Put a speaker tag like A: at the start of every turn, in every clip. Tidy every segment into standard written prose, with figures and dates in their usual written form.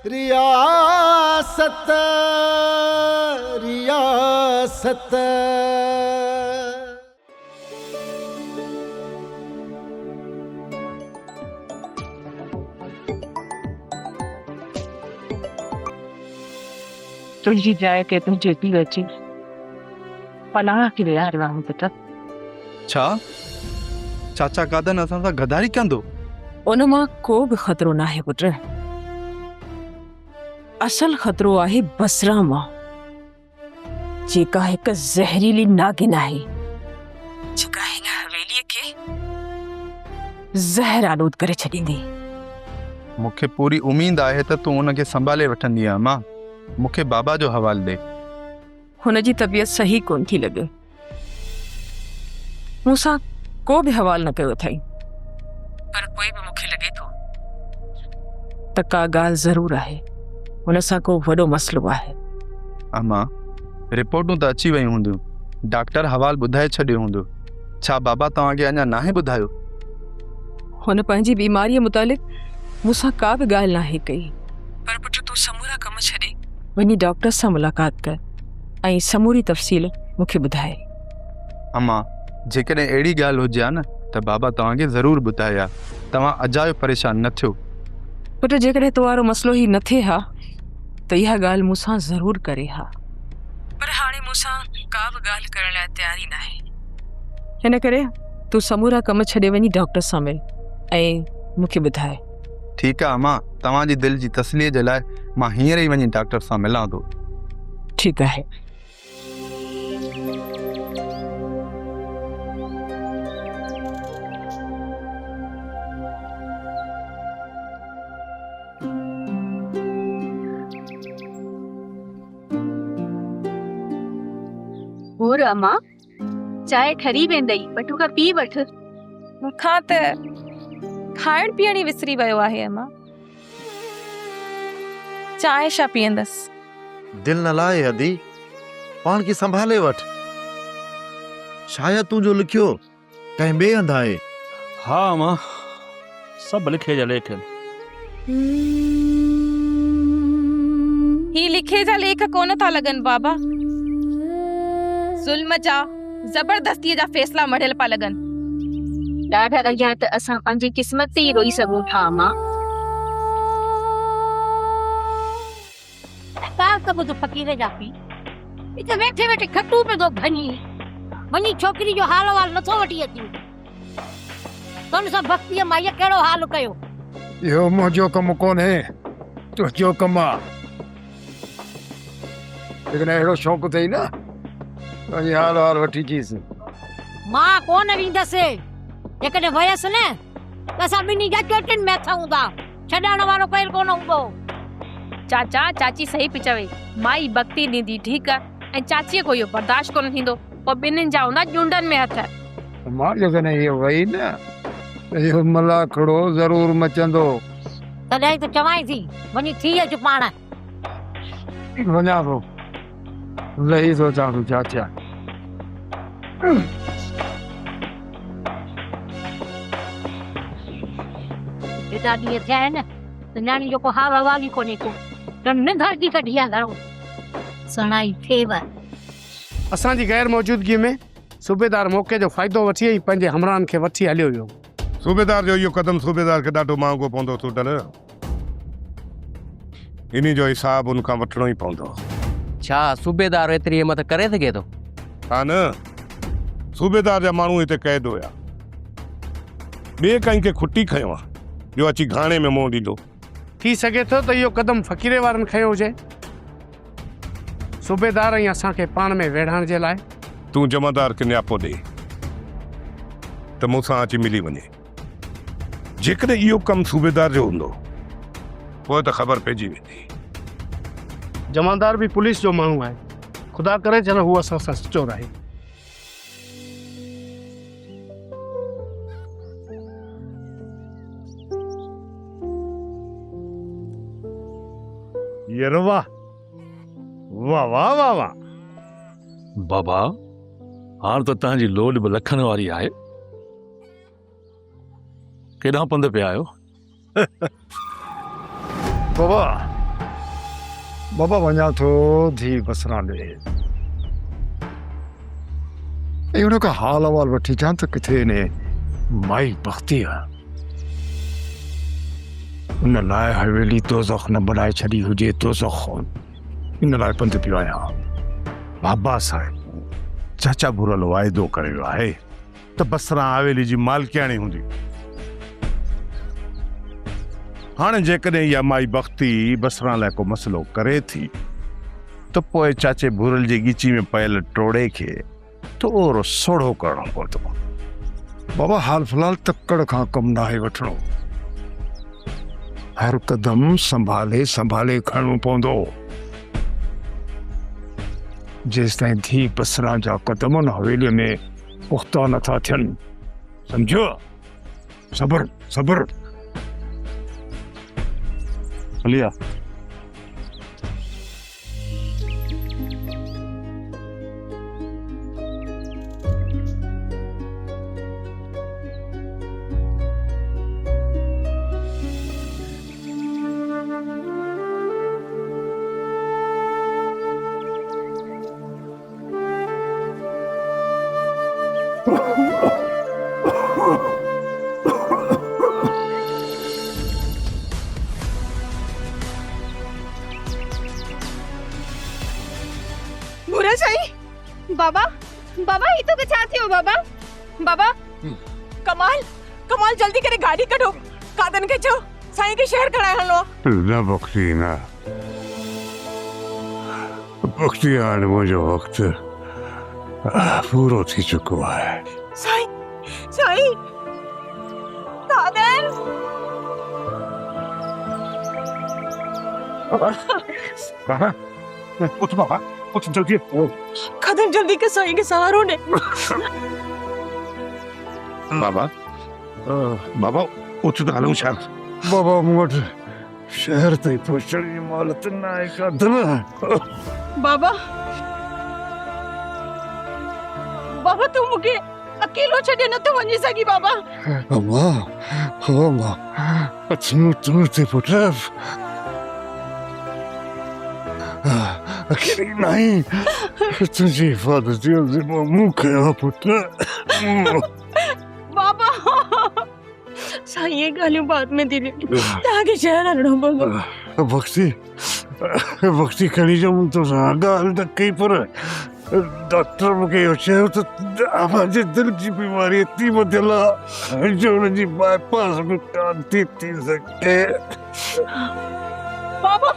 A: रियासत रियासत
B: तुझी जाए के तुम जेती अची पनाह की विहार वांगुरु पुट।
C: छा चाचा कादन असां सां गदारी कंदो?
B: उन मां को बि ख़तरो न आहे पुट। असल ख़तरो आहे बसरा मां, जेका हिक ज़हरीली नागिन आहे, जेका हिन हवेलीअ खे ज़हर आलूद करे छॾींदी।
C: मूंखे पूरी उम्मीद आहे त तूं उनखे संभाले वठंदी आहे। मां मूंखे बाबा जो हवालो ॾे।
B: हुन जी तबीयत सही कोन थी लॻे। मूंसां को बि हवाल न कयो अथई, पर कोई बि मूंखे लॻे थो त का ॻाल्हि ज़रूर आहे, हुन सां को वॾो मसलो आहे।
C: अम्मा रिपोर्टूं त अची वयूं हूंदियूं, डॉक्टर हवाल ॿुधाए छॾियो हूंदो। छा बाबा तव्हांखे अञा नाहे ॿुधायो? हुन
B: पंहिंजी बीमारीअ मुतालिक़ मूंसां का बि ॻाल्हि नाहे कई। पर पुट तूं समूरा कम छॾे वञी डॉक्टर सां मुलाक़ात कर ऐं समूरी तफ़सील मूंखे ॿुधाए।
C: अम्मा जेकॾहिं अहिड़ी ॻाल्हि हुजे हा न त बाबा तव्हांखे ज़रूरु ॿुधाए हा। तव्हां अजायो परेशान न थियो।
B: पुट जेकॾहिं तुम्हारो मसलो ही न थिए हा त इहा ॻाल्हि मूंसां ज़रूरु करे हा, पर हाणे मूंसां का बि ॻाल्हि करण लाइ तयारी न आहे। हिन करे तूं समूरा कम छॾे वञी डॉक्टर सां मिल ऐं मूंखे ॿुधाए।
C: ठीकु आहे अम्मा, तव्हांजी दिलि जी तसलीअ जे लाइ मां हींअर ई वञी डॉक्टर सां मिलां थो।
B: ठीकु आहे।
D: और अम्मा चाय ठरी वेंदई, बटुका पी वठ।
E: मूंखां त खाइण पीअण ई विसरी वियो आहे अम्मा। चाय छा पीअंदसि?
A: दिल न लाए अदी, पान खे संभाले वठ। शायद तुंहिंजो लिखियो कंहिं ॿिए हंधि आहे।
F: हाँ मां सभु लिखे जा लेख।
E: ही लिखे जा लेख कोन था लॻनि बाबा, ज़ुल्म जा ज़बरदस्तीअ जा फ़ैसला मढ़ियल पा लॻनि।
D: ॾाढा अॻियां त असां पंहिंजी क़िस्मत ते ई रोई सघूं था अम्मा।
G: ॿुध फ़क़ीर जा पी हिते वेठे वेठे खटू पे दो भनी वञी छोकिरी जो हाल वाल नथो वठी अची। तुन सां भक्तीअ माईअ कहिड़ो हाल कयो?
H: इहो मुंहिंजो कमु कोन्हे, तुंहिंजो कमु आहे। लेकिन अहिड़ो शौक़ु अथई न, वञी हाल वाल वठी अचीसि।
G: मां कोन वेंदसि। जेकॾहिं वयसि न त असां ॿिन्ही जा चोटिन में अथऊं था, छॾण वारो केरु कोन हूंदो।
E: चाचा चाची सही पई चवे, माई भक्ति ॾींदी ठीकु आहे, ऐं चाचीअ को इहो बर्दाश्त कोन थींदो, पोइ ॿिन्हिनि जा हूंदा ॼुंडनि में हथ।
H: मां जेकॾहिं इहो वई न त इहो मलाखड़ो ज़रूरु मचंदो।
G: तॾहिं त चवां थी वञी थी अच पाण।
H: वञा थो, लही सोचां थो चाचा।
G: एॾा ॾींहं थिया आहिनि त न्याणी जो को हाल हवाल ई कोन्हे को, त निंढर थी कढी आहे सणाई थिएव।
H: असांजी गैर मौजूदगी में सूबेदार मौक़े जो फ़ाइदो वठी ऐं पंहिंजे हमराहनि खे वठी हलियो वियो।
I: सूबेदार जो इहो क़दम सूबेदार खे ॾाढो महांगो पवंदो टोटल। इन जो हिसाब उनखां वठिणो ई पवंदो।
J: छा सूबेदार एतिरी हिम्मत करे सघे थो?
I: हा न, सूबेदार जा माण्हू हिते क़ैद हुया, ॿिए कंहिंखे खुटी खयो आहे जो अची घाणे में मुंहुं ॾींदो।
H: थी सघे थो त इहो क़दम फ़क़ीरे वारनि खयो हुजे। सूबेदार ऐं असांखे पाण में वेढ़ाइण जे लाइ।
I: तूं जमादार खे नियापो ॾे त मूंसां अची मिली वञे। जेकॾहिं इहो कमु सूबेदार जो हूंदो पोइ त ख़बर पइजी वेंदी।
H: जमादार भी पुलिस जो माण्हू आहे, खुदा करे जन हू असां सां सचो रहे।
I: वाह वाह वाह वाह वाह।
F: बाबा हाणे त तव्हांजी लोड बि लखनि वारी आहे। केॾां पंधु पिया आहियो?
H: बाबा
A: बाबा वञा थो धी बसरा ॾे ऐं हुन खां हाल अहवाल वठी अचां त किथे ने माई बख़्ती आहे हुन लाइ हवेली दोज़ख न बनाए छॾी हुजे दोज़ख इन लाइ पंधु पियो आहियां बाबा साहिब चाचा बुरल वाइदो करे वियो आहे त बसरा हवेली जी मालकियाणी हूंदी हाणे जेकॾहिं इहा माई बख़्ती बसरा लाइ को मसइलो करे थी त पोइ चाचे बुरल जी ॻिची में पयल टोड़े खे थोरो सोढ़ो करणो पवंदो बाबा हाल फ़िलहाल तकड़ खां कमु नाहे वठिणो हर कदम संभाले संभाले खणणो पवंदो जेसिताईं धी बसरा जा कदम उन हवेलीअ में पुख्ता नथा थियनि सम्झो सब्र सब्र हलिया
B: बुरा साईं बाबा बाबा ही तो छा थियो बाबा बाबा कमाल कमाल जल्दी करे गाड़ी कढो कादन के चो साईं के शहर खड़ा हलो
I: न बख्ती न बख्ती हाणे मुंहिंजो वक़्तु पूरो थी चुको आहे
B: साईं साईं कादन
I: बाबा उठ बाबा उठ जल्दी
B: कादन जल्दी के साईं के सहारो ने
I: बाबा बाबा उठ तो हलूं छा
A: बाबा मूं वटि शहर ताईं पहुचण जी मोहलत न आहे कादन
B: बाबा बाबा तू मुके अकेलो छॾे न तो वञी सगी बाबा
A: अम्मा हो अम्मा अचूं तूं ते पुट अकेली नहीं तुझी हिफाज़त जो ज़िम्मा मूं कयो पुट
B: बाबा साईं ये गालियों बाद में दिली ताकि शहर हलणो पवंदो
A: वक्ती खणी जाऊं तो ॻाल्हि न कई पर डॉक्टर मूंखे इहो चयो त मुंहिंजे दिलि जी बीमारी एतिरी वधियल आहे जो हुनजी बाईपास में कान थी सघे
B: बाबा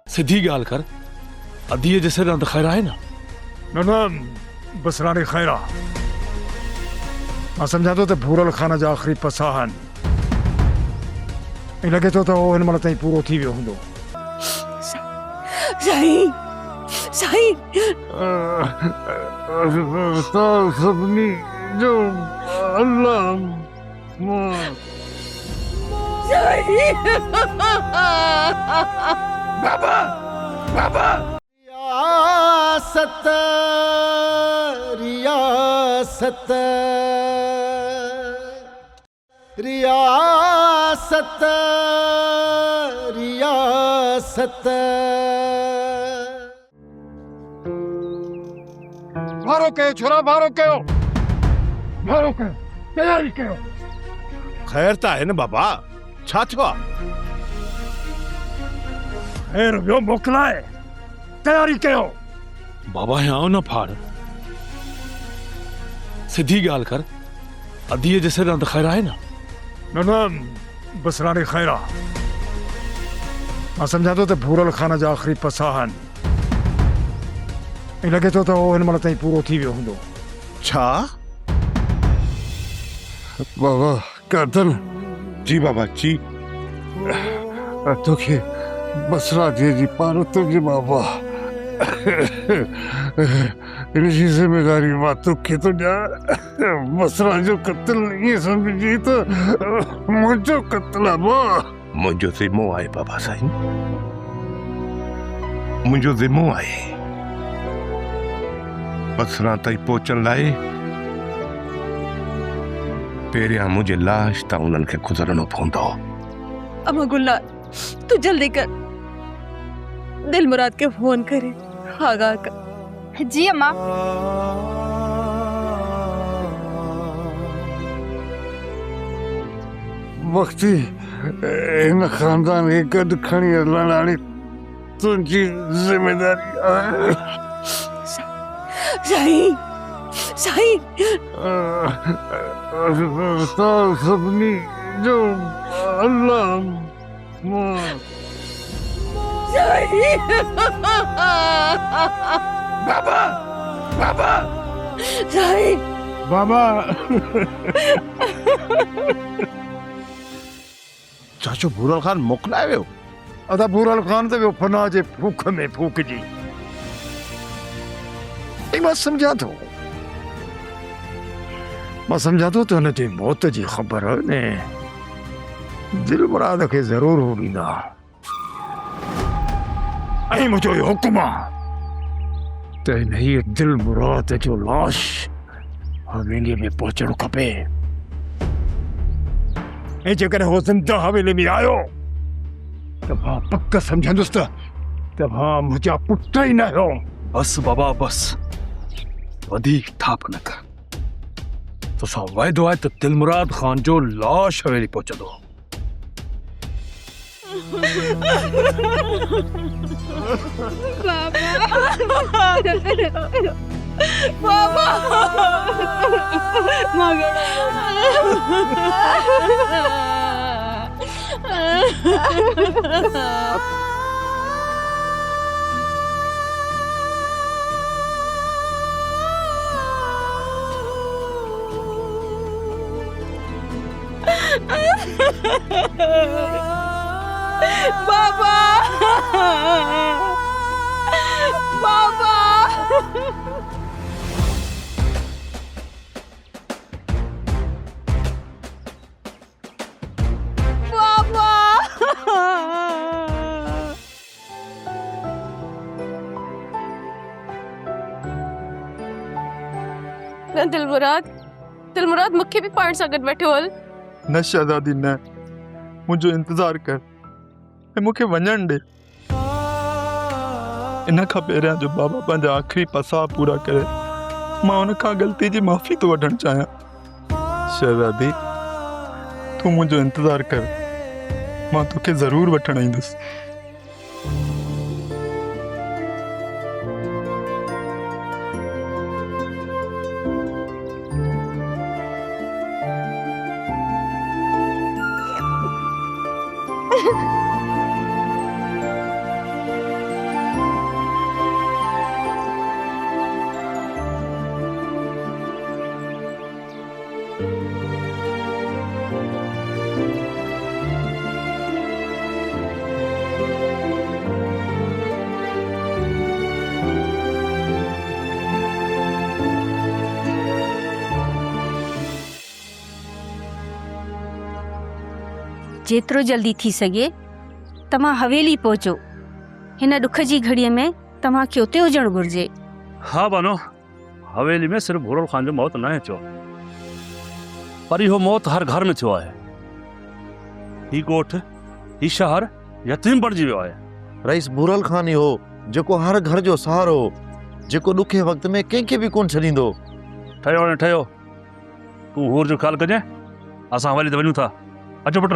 F: सिधी ॻाल्हि कर अधीअ जे सिर त ख़ैर आहे न
A: न बसरानी ख़ैर आहे मां सम्झां थो त भूरल ख़ान जा आख़िरी पसा आहिनि ऐं लॻे थो त उहो हिन महिल ताईं पूरो थी वियो हूंदो
B: साईं साईं
A: सभिनी जो अल्लाह
I: बाबा बाबा
K: रियासत रियासत रियासत रियासत
A: मारो कयो छोरा मारो कयो तयारी कयो
I: ख़ैर त आहे न बाबा छा थियो आहे
A: ख़ैर वियो मोकिलाए तयारी कयो
F: बाबा यहाँ न फाड़ सिधी ॻाल्हि कर अधीअ जे सिर त ख़ैर आहे न
A: न बसरानी ख़ैर आहे मां सम्झां थो त भूरल ख़ान जा आख़िरी पसा आहिनि ऐं लॻे थो त उहो हिन महिल ताईं पूरो थी वियो हूंदो
I: छा
A: बाबा कादन
I: जी बाबा जी
A: तोखे बसरा जी पाण तुंहिंजे बाबा इनकी जिम्मेदारी बातों की तो जा मसला जो कत्ल नहीं समझी तो मुझो कत्ल मुझो जिम्मो आहे बाबा साईं मुझो जिम्मो आहे बसरा ताईं पहुचण लाइ पहिरियां मुझे लाश तां उन्हनि खे गुज़रणो पवंदो।
B: अम्मा गुलनार तू जल्दी कर दिल मुराद के फोन करे आगाह कर।
E: जी अम्मा।
A: वक्ती इन खानदान खे गॾु खणी हलण वारी तुंहिंजी ज़िमेदारी आहे।
B: साईं साईं
A: तव्हां सभिनी जो अल्लाह बाबा बाबा
B: साईं
A: बाबा चाचो भूरल खान मोकिलाए वियो अदा भूरल खान त वियो फना जे फूक में फूकजी मां सम्झां थो त हुनजी मौत जी ख़बर ने दिल मुराद खे ज़रूर हो ॾींदा ऐं मुंहिंजो इहो हुकुम आहे त हिन दिल मुराद जो लाश हवेली में पहुचणो खपे ऐं जेकॾहिं हो ज़िंदा हवेली में आयो त मां पक सम्झंदुसि त मां मुंहिंजा पुट ई न आहियो।
F: बस बाबा बस वधीक थाप न कर तोसां वाइदो आहे त दिलमुराद खान जो लाश हवेली पहुचंदो।
B: बाबा बाबा
E: न दिलमुराद मूंखे बि पाण सां गॾु वेठो हल।
C: न शहज़ादी न मुंहिंजो इंतज़ार कर ऐं मूंखे वञण ॾे। इन खां पहिरियां जो बाबा पंहिंजा आख़िरी पसा पूरा करे मां हुन खां ग़लती जी माफ़ी थो वठणु चाहियां। शहज़ादी तूं मुंहिंजो इंतज़ार कर मां तोखे ज़रूरु वठणु ईंदुसि।
G: जेतिरो जल्दी थी सघे तव्हां हवेली पहुचो। हिन ॾुख जी घड़ीअ में तव्हांखे उते हुजणु घुर्जे।
F: हाँ बानो हवेली में सिर्फ भूरल खान जो मौत न थियो पर इहो मौत हर घर में थियो आहे। ही ॻोठ ही शहर यतीम बणिजी वियो आहे।
K: रईस भूरल खान ही हो जेको हर घर जो सहारो हो, जेको ॾुखे वक़्त में कंहिंखे बि कोन छॾींदो।
F: ठहियो ने ठहियो तूं हूर जो ख़्यालु कजांइ असां हवेली ते वञूं था। अचो पुट।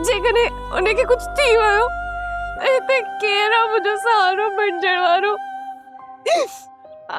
E: जेकॾहिं उनखे कुझु थी वियो त केरु आहे मुंहिंजो सहारो बणजण वारो।
G: अम्मा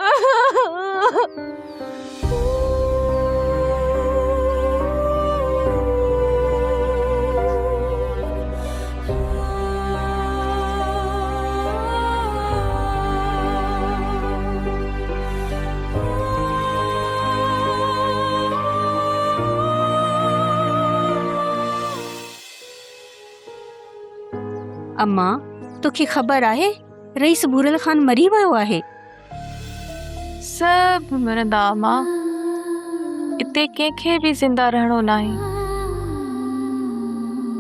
G: तोखे ख़बर आहे रईस भूरल खान मरी वियो आहे।
E: सब मरंदा मां, इते कंहिंखे बि ज़िंदा रहणो न आहे।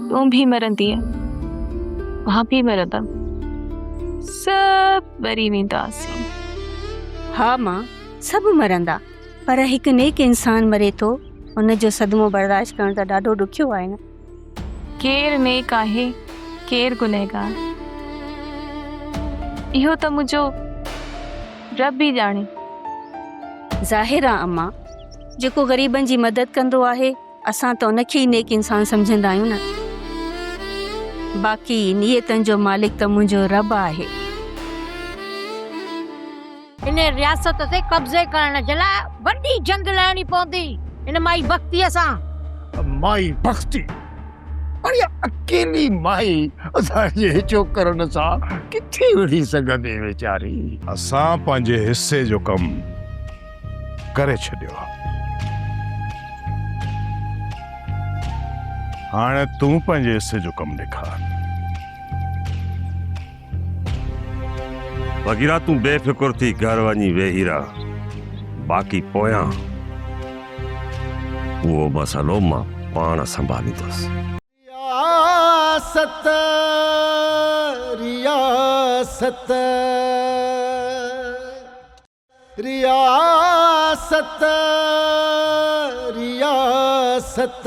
E: तूं भी मरंदी, मां भी मरंदमि, सब मरी वेंदासीं।
G: हा मां, सभु मरंदा, पर हिकु नेक इंसान मरे थो, उनजो सदमो बर्दाश्त करणु त ॾाढो ॾुखियो आहे न।
E: केरु नेक आहे, केरु गुनहगार, इहो त मुंहिंजो रब ई ॼाणे।
G: ज़ाहिर आहे अम्मा, जेको ग़रीबनि जी मदद कंदो आहे असां त उनखे ई नेक इंसान सम्झंदा आहियूं न। बाक़ी नियतनि जो मालिक त मुंहिंजो रब आहे।
L: इन रियासत ते कब्ज़े करण जे लाइ वॾी जंग लड़णी पवंदी इन माई बख्तीअ सां।
H: माई बख्ती? अरे अकेली माई असांजे हिचो करण सां किथे विढ़ी सघंदी वीचारी।
A: असां पंहिंजे हिस्से जो कम करे छॾियो। हाणे तूं पंहिंजे हिस्से जो कम ॾेखार।
M: वगीरा तूं बेफिक्र थी घर वञी वेही रह, बाक़ी पोयां उहो मसलो मां पाण संभालींदुसि।
K: रियासत रियासत रियासत रियासत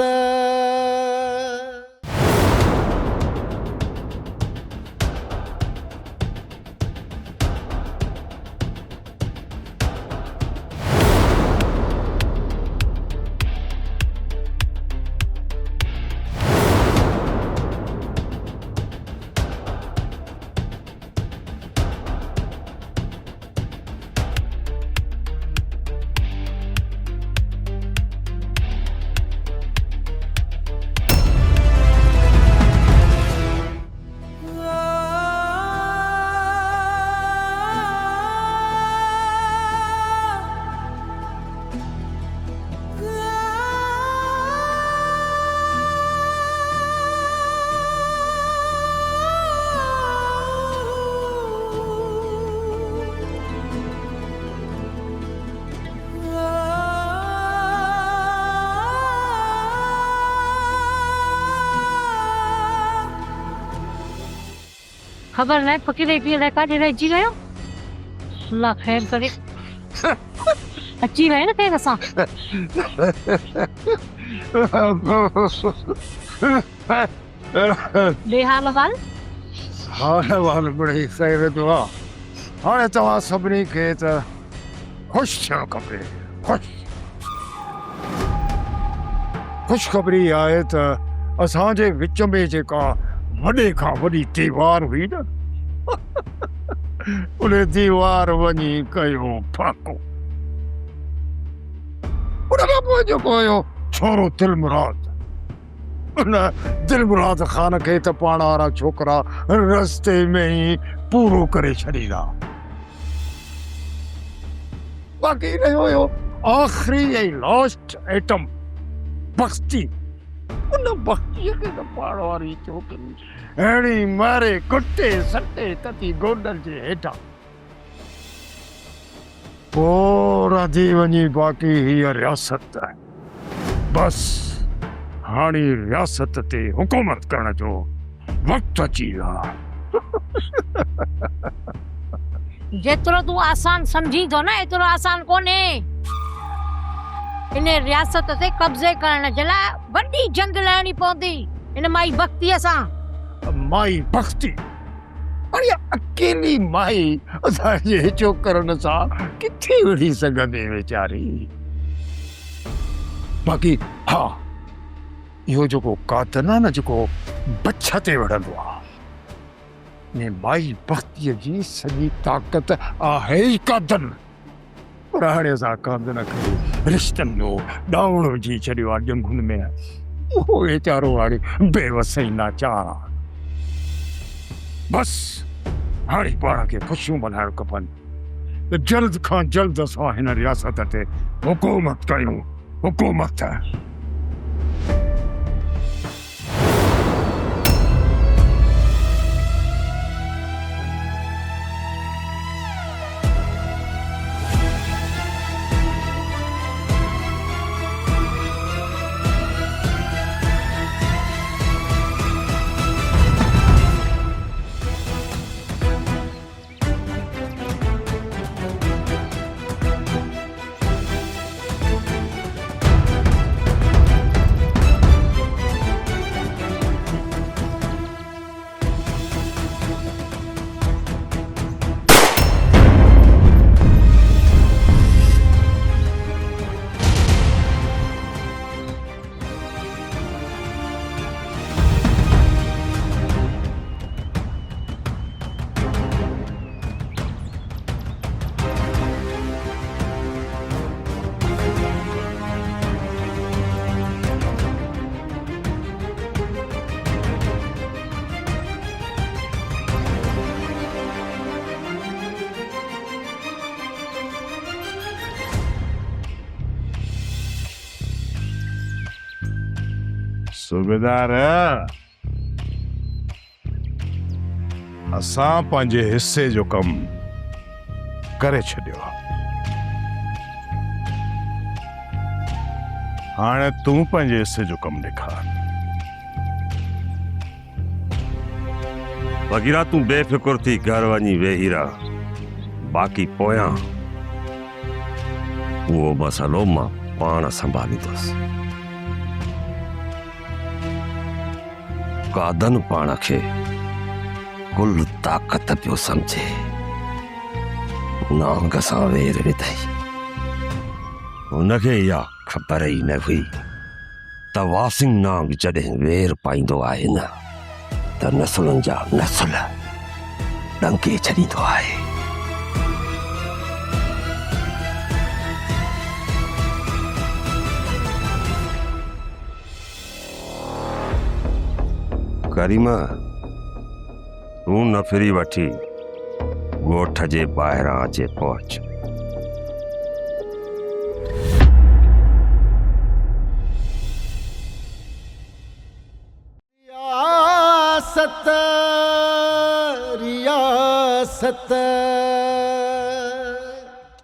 L: खबर न फकीर पी काॾे रहिजी वियो। अल्लाह ख़ैर करे। अची वए न केर असां। बेहाल वाल
H: हाल वाल बड़ी खैर दुआ। हाणे तव्हां सभिनी खे त ख़ुशि थियणु खपे। ख़ुशख़बरी आहे त असांजे विच में जेका वॾे खां वॾी दीवार हुई न, उन दीवार वञी कयो फाको। उन खां पोइ जेको हुयो छोरो दिलमुराद, उन दिलमुराद ख़ान खे त पाण वारा छोकिरा रस्ते में ई पूरो करे छॾींदा। बाक़ी रहियो हुयो आख़िरी ऐं लास्ट आइटम, बख्ती। उन बख्तीअ खे त पाण वारी छोकिरी अहिड़ी मारे कुटे सटे तती गोॾनि जे हेठां पोइ रधी वञी। बाक़ी हीअ रियासत बस हाणे रियासत ते हुकूमत करण जो वक़्तु अची वियो आहे।
L: जेतिरो तूं आसान सम्झी थो न एतिरो आसान कोन्हे। इन रियासत ते कब्ज़े करण जे लाइ वॾी जंग लड़णी पवंदी इन माई बख्तीअ सां।
H: माई बख्ती? अरे अकेली माई असांजे हिचो करण सां किथे विढ़ी सघंदी वीचारी। बाक़ी हा, इहो जेको कातन आहे न, जेको बछ ते विढ़ंदो आहे, ने माई बख्तीअ जी सॼी ताक़त आहे ई कातन। पर हाणे असां कम न कयूं रिश्तनि जो ॾावणो जी छॾियो आहे ॼंगुनि में उहो वीचारो हाणे बेवसई नाचार बसि हाणे पाण खे ख़ुशियूं मल्हाइणु खपनि त जल्द खां जल्द असां हिन रियासत ते हुकूमत कयूं हुकूमत
A: सूबेदार असां पंहिंजे हिस्से जो कम करे छॾियो हाणे तूं पंहिंजे हिस्से जो कम ॾेखार
M: वगीरा तूं बेफिकुर थी घर वञी वेही रह बाक़ी पोयां उहो मसलो मां पाण संभालींदुसि कादन पाण खे कुल ताक़त पियो समझे नांग सां वेर विधई हुनखे इहा ख़बर ई न हुई त वासिंग नांग जॾहिं वेर पाईंदो आहे न त नसुलनि जा नसुल ॾंके छॾींदो आहे करीमा तूं न फिरी वठी ॻोठ जे ॿाहिरां अचे पहुच
K: रियासत